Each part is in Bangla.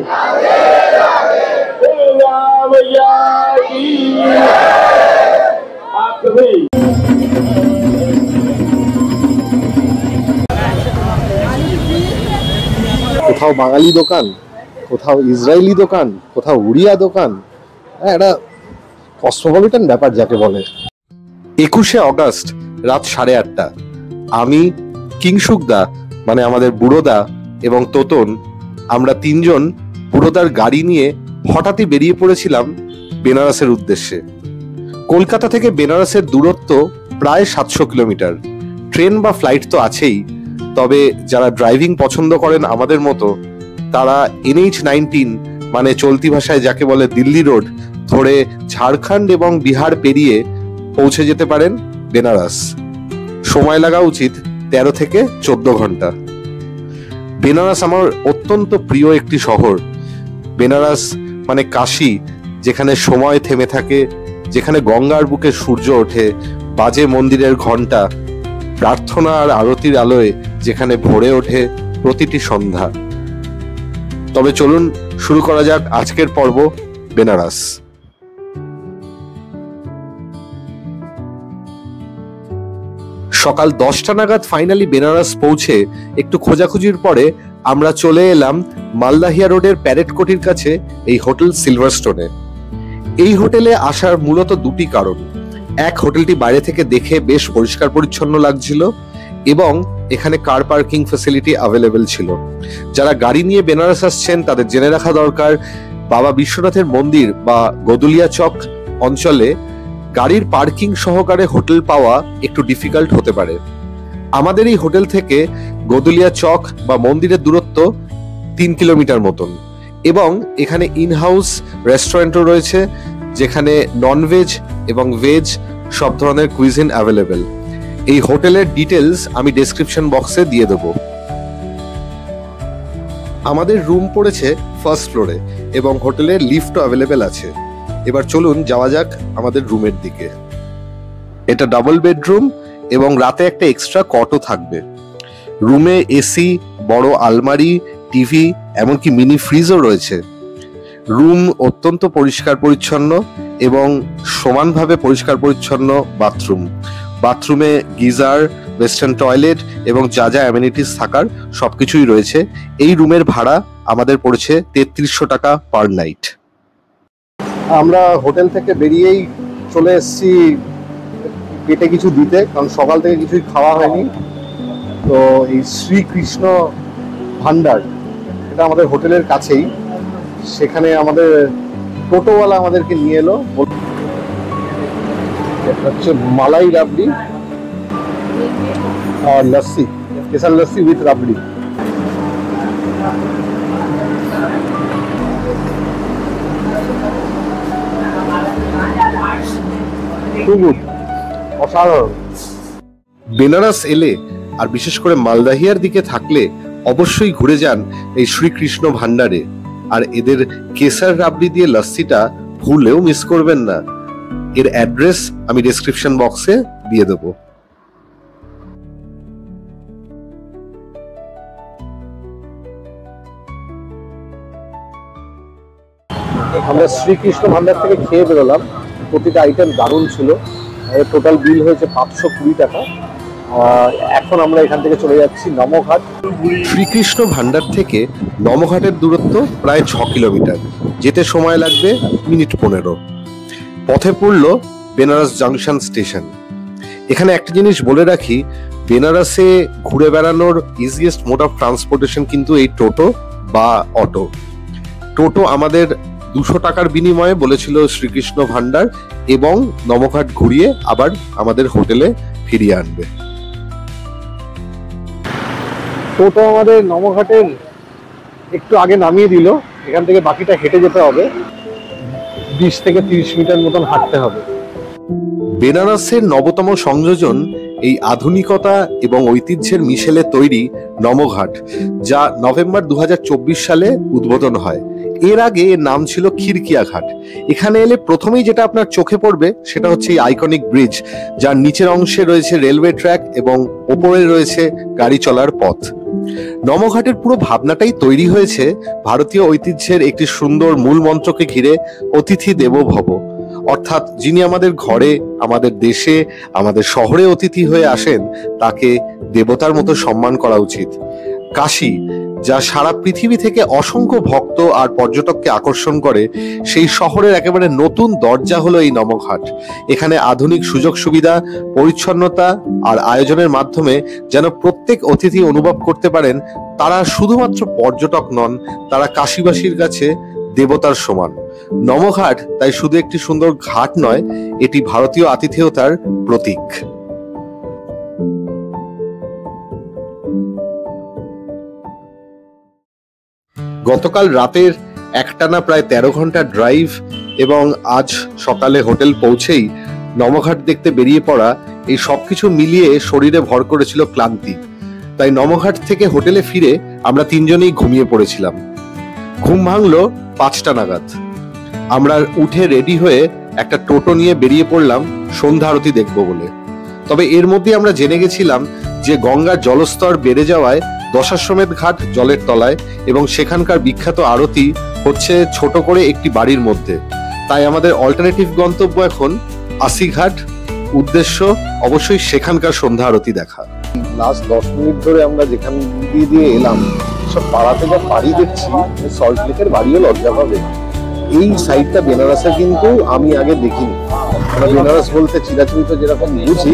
কোথাও বাঙালি দোকান, কোথাও ইসরায়েলি দোকান, কোথাও উড়িয়া দোকান, একটা কসমোপলিটন ব্যাপার যাকে বলে। 21শে অগস্ট রাত 8:30 আমি, কিংসুকদা মানে আমাদের বুড়োদা এবং তোতন, আমরা তিনজন বুড়োদার গাড়ি নিয়ে হঠাৎই বেরিয়ে পড়েছিলাম বেনারসের উদ্দেশ্যে। কলকাতা থেকে বেনারসের দূরত্ব প্রায় 700 কিলোমিটার। ট্রেন বা ফ্লাইট তো আছেই, তবে যারা ড্রাইভিং পছন্দ করেন আমাদের মতো, তারা NH-19 মানে চলতি ভাষায় যাকে বলে দিল্লি রোড ধরে ঝাড়খণ্ড এবং বিহার পেরিয়ে পৌঁছে যেতে পারেন বেনারস। সময় লাগা উচিত 13 থেকে 14 ঘন্টা। বেনারস আমার অত্যন্ত প্রিয় একটি শহর। বেনারস মানে কাশী, যেখানে সময় থেমে থাকে, যেখানে গঙ্গার বুকে সূর্য ওঠে, বাজে মন্দিরের ঘন্টা, প্রার্থনা আর আরতির আলোয় যেখানে ভরে ওঠে প্রতিটি সন্ধ্যা। তবে চলুন শুরু করা যাক আজকের পর্ব বেনারস। সকাল 10টা নাগাদ ফাইনালি বেনারস পৌঁছে একটু খোঁজাখুঁজির পরে আমরা চলে এলাম মালদাহিয়া রোডের প্যারেড কোটির কাছে এই হোটেল সিলভারস্টোনে। এই হোটেলে আসার মূলত দুটি কারণ। এক, হোটেলটি বাইরে থেকে দেখে বেশ পরিষ্কার পরিচ্ছন্ন লাগছিল এবং এখানে কার পার্কিং ফ্যাসিলিটি অ্যাভেলেবেল ছিল। যারা গাড়ি নিয়ে বেনারস আসছেন তাদের জেনে রাখা দরকার, বাবা বিশ্বনাথের মন্দির বা গদুলিয়া চক অঞ্চলে গাড়ির পার্কিং সহকারে হোটেল পাওয়া একটু ডিফিকাল্ট হতে পারে। আমাদের এই হোটেল থেকে গদুলিয়া চক বা মন্দিরের দূরত্ব 3 কিলোমিটার মতন এবং এখানে ইনহাউস রেস্টুরেন্টও রয়েছে, যেখানে ননভেজ এবং ভেজ সব ধরনের কুইজিন অ্যাভেলেবেল। এই হোটেলের ডিটেলস আমি ডেসক্রিপশন বক্সে দিয়ে দেবো। আমাদের রুম পড়েছে ফার্স্ট ফ্লোরে এবং হোটেলের লিফটও অ্যাভেলেবেল আছে। এবার চলুন যাওয়া যাক আমাদের রুমের দিকে। এটা ডাবল বেডরুম এবং রাতে একটা এক্সট্রা কটও থাকবে। রুমে এসি, বড় আলমারি, টিভি, এমনকি মিনি ফ্রিজও রয়েছে। রুম অত্যন্ত পরিষ্কার পরিচ্ছন্ন এবং সমানভাবে পরিষ্কার পরিচ্ছন্ন বাথরুম। বাথরুমে গিজার, ওয়েস্টার্ন টয়লেট এবং যা যা অ্যামেনিটিস থাকার সবকিছুই রয়েছে। এই রুমের ভাড়া আমাদের পড়েছে 3300 টাকা পার নাইট। আমরা হোটেল থেকে বেরিয়েই চলে এসেছি পেটে কিছু দিতে, কারণ সকাল থেকে কিছুই খাওয়া হয়নি। তো এই শ্রীকৃষ্ণ ভান্ডার, এটা আমাদের হোটেলের কাছেই। সেখানে আমাদের টোটোওয়ালা আমাদেরকে নিয়ে এলো। এটা হচ্ছে মালাই রাবড়ি আর লস্যি, কেসার লস্যি উইথ রাবড়ি। অসাধারণ। বেনারস এলে আর বিশেষ করে মালদাহিয়ার দিকে থাকলে অবশ্যই ঘুরে যান এই শ্রীকৃষ্ণ ভান্ডারে। আর এদের কেসার রাবড়ি দিয়ে লস্যিটা ভুলেও মিস করবেন না। এর অ্যাড্রেস আমি ডেসক্রিপশন বক্সে দিয়ে দেবো। আমরা শ্রীকৃষ্ণ ভান্ডার থেকে খেয়ে বেরোলাম। প্রতিটা আইটেম দারুণ ছিল। টোটাল বিল হয়েছে 520 টাকা। এখন আমরা এখান থেকে চলে যাচ্ছি নমঘাট। শ্রীকৃষ্ণ ভান্ডার থেকে নমঘাটের দূরত্ব প্রায় 6 কিলোমিটার। যেতে সময় লাগবে মিনিট 15। পথে পড়ল বেনারস জাংশন স্টেশন। এখানে একটা জিনিস বলে রাখি, বেনারসে ঘুরে বেড়ানোর ইজিয়েস্ট মোড অফ ট্রান্সপোর্টেশন কিন্তু এই টোটো বা অটো। টোটো আমাদের 200 টাকার বিনিময়ে বলেছিল শ্রীকৃষ্ণ ভান্ডার এবং নমঘাট ঘুরিয়ে আবার আমাদের হোটেলে ফিরিয়ে আনবে। টোটো আমাদের নমঘাটের একটু আগে নামিয়ে দিল। এখান থেকে বাকিটা হেঁটে যেতে হবে, 20 থেকে 30 মিটার মতন হাঁটতে হবে। বেনারসের নবতম সংযোজন এই আধুনিকতা এবং ঐতিহ্যের মিশেলে তৈরি নমঘাট, যা নভেম্বর 2024 সালে উদ্বোধন হয়। এর আগে এর নাম ছিল খিরকিয়া ঘাট। এখানে এলে প্রথমেই যেটা আপনার চোখে পড়বে সেটা হচ্ছে এই আইকনিক ব্রিজ, যার নিচের অংশে রয়েছে রেলওয়ে ট্র্যাক এবং ওপরে রয়েছে গাড়ি চলার পথ। নমঘাটের পুরো ভাবনাটাই তৈরি হয়েছে ভারতীয় ঐতিহ্যের একটি সুন্দর মূল মন্ত্রকে ঘিরে, অতিথি দেবো ভব। অর্থাৎ যিনি আমাদের ঘরে, আমাদের দেশে, আমাদের শহরে অতিথি হয়ে আসেন তাকে দেবতার মতো সম্মান করা উচিত। কাশী, যা সারা পৃথিবী থেকে অসংখ্য ভক্ত আর পর্যটককে আকর্ষণ করে, সেই শহরের একেবারে নতুন দরজা হলো এই নমঘাট। এখানে আধুনিক সুযোগ সুবিধা, পরিচ্ছন্নতা আর আয়োজনের মাধ্যমে যেন প্রত্যেক অতিথি অনুভব করতে পারেন তারা শুধুমাত্র পর্যটক নন, তারা কাশীবাসীর কাছে দেবতার সমান। নমঘাট তাই শুধু একটি সুন্দর ঘাট নয়, এটি ভারতীয় আতিথেয়তার প্রতীক। গতকাল রাতের একটানা প্রায় 13 ঘন্টা ড্রাইভ এবং আজ সকালে হোটেল পৌঁছেই নমঘাট দেখতে বেরিয়ে পড়া, এই সবকিছু মিলিয়ে শরীরে ভর করেছিল ক্লান্তি। তাই নমঘাট থেকে হোটেলে ফিরে আমরা তিনজনেই ঘুমিয়ে পড়েছিলাম। ঘুম ভাঙলো 5টা নাগাদ। আমরা উঠে রেডি হয়ে একটা টোটো নিয়ে বেরিয়ে পড়লাম সন্ধ্যা আরতি দেখবো বলে। তবে এর মধ্যে আমরা জেনে গেছিলাম যে গঙ্গার জলস্তর বেড়ে যাওয়ায় দশাশ্বমেধ ঘাট জলের তলায় এবং সেখানকার বিখ্যাত আরতি হচ্ছে ছোট করে একটি বাড়ির মধ্যে। তাই আমাদের অল্টারনেটিভ গন্তব্য এখন আশিঘাট, উদ্দেশ্য অবশ্যই সেখানকার সন্ধ্যা আরতি দেখা। লাস্ট 10 মিনিট ধরে আমরা যেখান দিয়ে এলাম সব পাড়াতে যা বাড়ি দেখছি, সল্ট লেকের বাড়িও লজ্জা পাবে। এই সাইডটা বেনারসে কিন্তু আমি আগে দেখিনি। আমরা বেনারস বলতে চিরাচরিত যেরকম বুঝি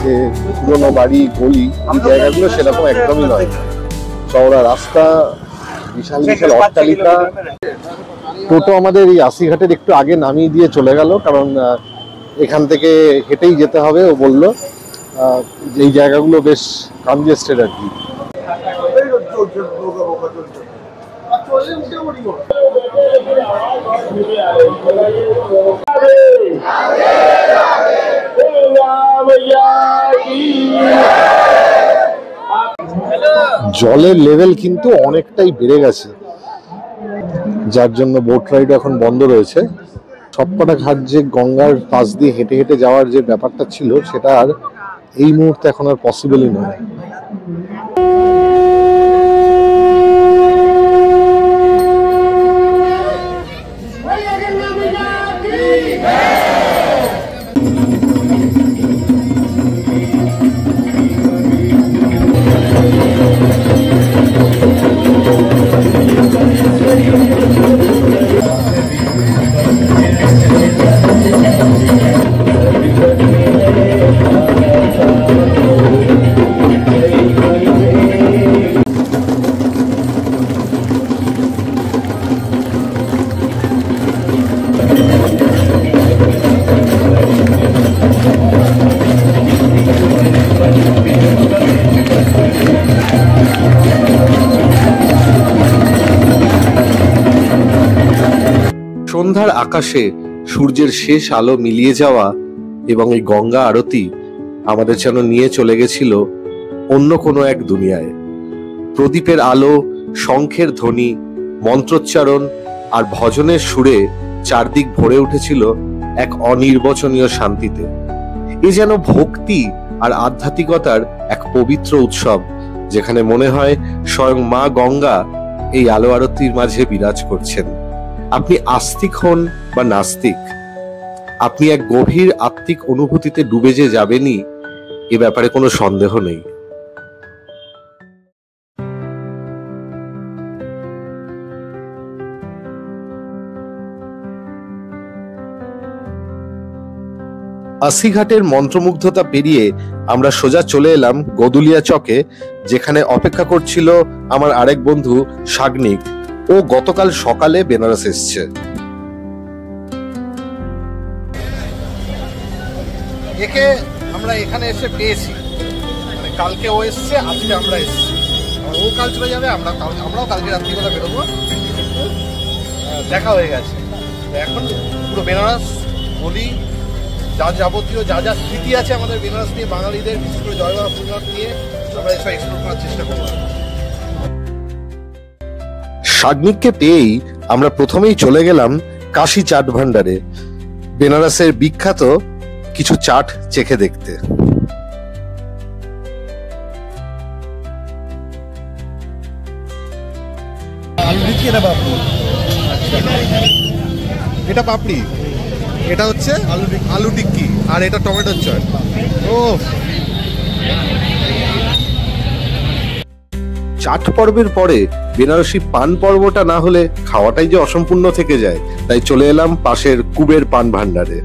যে পুরোনো বাড়ি, গলি, এই জায়গাগুলো সেরকম একদমই নয়। চওড়া রাস্তা, বিশাল বিশাল অট্টালিকা। টোটো আমাদের এই আশিঘাটের একটু আগে নামিয়ে দিয়ে চলে গেল, কারণ এখান থেকে হেঁটেই যেতে হবে। ও বললো এই জায়গাগুলো বেশ কনজেস্টেড আর কি। জলের লেভেল কিন্তু অনেকটাই বেড়ে গেছে, যার জন্য বোট রাইড এখন বন্ধ রয়েছে। সবকটা ঘাট যে গঙ্গার পাশ দিয়ে হেঁটে হেঁটে যাওয়ার যে ব্যাপারটা ছিল, সেটা আর এই মুহূর্তে এখন আর পসিবলই নয়। সন্ধ্যার আকাশে সূর্যের শেষ আলো মিলিয়ে যাওয়া এবং এই গঙ্গা আরতি আমাদের যেন নিয়ে চলে গেছিল অন্য কোনো এক দুনিয়ায়। প্রদীপের আলো, শঙ্খের ধ্বনি, মন্ত্রোচ্চারণ আর ভজনের সুরে চারদিক ভরে উঠেছিল এক অনির্বচনীয় শান্তিতে। এ যেন ভক্তি আর আধ্যাত্মিকতার এক পবিত্র উৎসব, যেখানে মনে হয় স্বয়ং মা গঙ্গা এই আলো আরতির মাঝে বিরাজ করছেন। আপনি আস্তিক হন বা নাস্তিক, আপনি এক গভীর আত্মিক অনুভূতিতে ডুবে যে যাবেনই, এ ব্যাপারে কোনো সন্দেহ নেই। আশিঘাটের মন্ত্রমুগ্ধতা পেরিয়ে আমরা সোজা চলে এলাম গদুলিয়া চকে, যেখানে অপেক্ষা করছিল আমার আরেক বন্ধু সাগনিক। ও গতকাল সকালে বেনারস এসছে। একে আমরা এখানে এসে পেয়েছি, মানে কালকে ও এসছে, আজকে আমরা এসছি। ও কাল চলে যাবে, আমরাও কালকে রাত্রিবেলা বেরোবো। দেখা হয়ে গেছে। এখন পুরো বেনারস গলি, যা যাবতীয় যা যা স্মৃতি আছে আমাদের বেনারস নিয়ে, বাঙালিদের, বিশেষ করে জয়বাবা ফুলনাথ নিয়ে, আমরা এসব এক্সপ্লোর করার চেষ্টা করবো। সাগনিককে পেয়েই আমরা প্রথমেই চলে গেলাম কাশী চাট ভান্ডারে, বেনারসের বিখ্যাত কিছু চাট চেখে দেখতে। টিক্কি এটা পাপড়ি। এটা পাপড়ি, এটা হচ্ছে আলু টিক্কি, আর এটা টমেটোর চট। ও, চাট পর্বের পরে বেনারসি পান পর্বটা না হলে খাওয়াটাই যে অসম্পূর্ণ থেকে যায়, তাই চলে এলাম পাশের কুবের পান ভান্ডারে।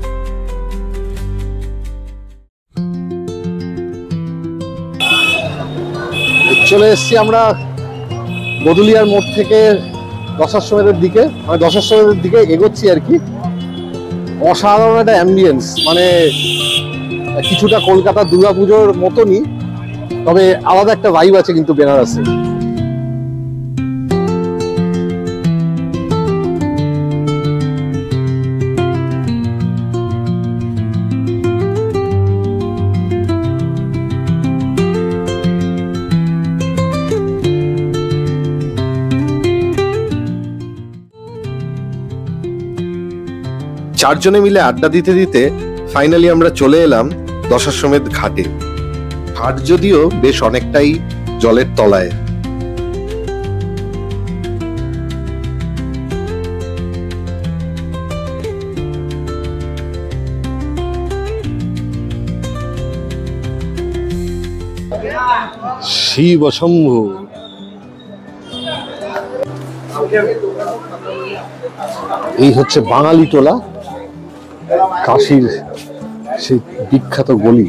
চলে এসছি আমরা বদুলিয়ার মোড় থেকে দশাশ্বমেধের দিকে, মানে দশাশ্বমেধের দিকে এগোচ্ছি আর কি। অসাধারণ একটা অ্যাম্বিয়েন্স, মানে কিছুটা কলকাতা দুর্গাপুজোর মতনই, তবে আলাদা একটা ভাইব আছে কিন্তু বেনারসে। চারজনে মিলে আড্ডা দিতে দিতে ফাইনালি আমরা চলে এলাম দশাশ্বমেধ ঘাটে। ঘাট যদিও বেশ অনেকটাই জলের তলায়। শিব শম্ভু। এই হচ্ছে বাঙালি টোলা, কাশীর সেই বিখ্যাত গলি।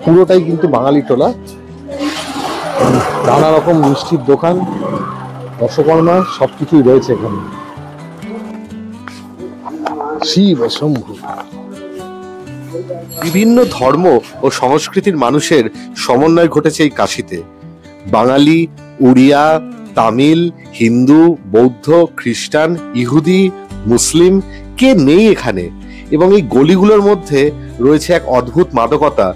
পুরোটাই কিন্তু বাঙালি টোলা, নানা রকম মিষ্টির দোকান, রসকর্মা সবকিছুই রয়েছে এখানে। শিব শম্ভু। বিভিন্ন ধর্ম ও সংস্কৃতির মানুষের সমন্বয় ঘটেছে এই কাশীতে। বাঙালি, উড়িয়া, তামিল, হিন্দু, বৌদ্ধ, খ্রিস্টান, ইহুদি, মুসলিম, কে নেই এখানে। এবং এই গলিগুলোর মধ্যে রয়েছে এক অদ্ভুত মাদকতা,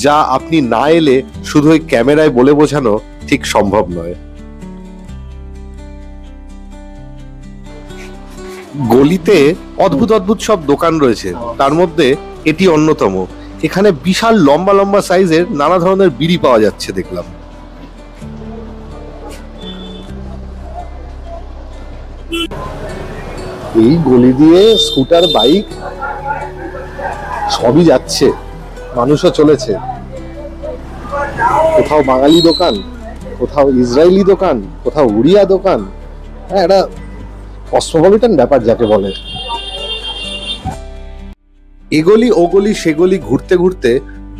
যা আপনি না এলে শুধু ওই ক্যামেরায় বলে বোঝানো ঠিক সম্ভব নয়। গলিতে অদ্ভুত অদ্ভুত সব দোকান রয়েছে, তার মধ্যে এটি অন্যতম। এখানে বিশাল লম্বা লম্বা সাইজের নানা ধরনের বিড়ি পাওয়া যাচ্ছে দেখলাম। এই গলি দিয়ে স্কুটার, বাইক সবই যাচ্ছে, মানুষও চলেছে। কোথাও বাঙালি দোকান, কোথাও ইসরায়েলি দোকান, কোথাও উড়িয়া দোকান। হ্যাঁ, এটা কসমোপলিটন ব্যাপার যাকে বলে। এগলি ওগলি সেগলি ঘুরতে ঘুরতে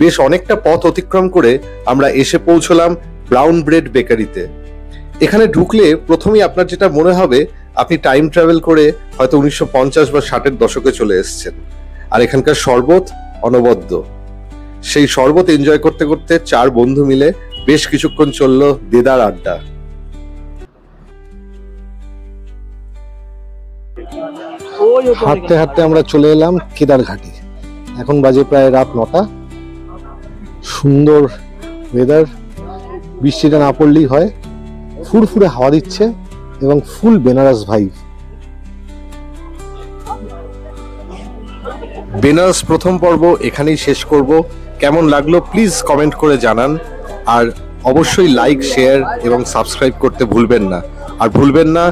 বেশ অনেকটা পথ অতিক্রম করে আমরা এসে পৌঁছলাম ব্রাউন ব্রেড বেকারিতে। এখানে ঢুকলে প্রথমেই আপনার যেটা মনে হবে, আপনি টাইম ট্রাভেল করে হয়তো 1950 বা 60-এর দশকে চলে এসেছেন। আর এখানকার শরবত অনবদ্য। সেই শরবত এনজয় করতে করতে চার বন্ধু মিলে বেশ কিছুক্ষণ চললো দেদার আড্ডা। হাঁটতে হাঁটতে আমরা চলে এলাম কেদারঘাটে। এখন বাজে প্রায় রাত 9টা। সুন্দর ওয়েদার, বৃষ্টিটা না পড়লেই হয়। ফুরফুরে হাওয়া দিচ্ছে এবং ফুল বেনারস ভাইব। বেনারস প্রথম পর্ব এখানেই শেষ করব। কেমন লাগলো প্লিজ কমেন্ট করে জানান, আর অবশ্যই লাইক, শেয়ার এবং সাবস্ক্রাইব করতে ভুলবেন না। আর ভুলবেন না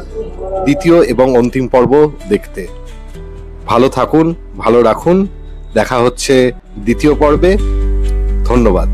দ্বিতীয় এবং অন্তিম পর্ব দেখতে। ভালো থাকুন, ভালো রাখুন। দেখা হচ্ছে দ্বিতীয় পর্বে। ধন্যবাদ।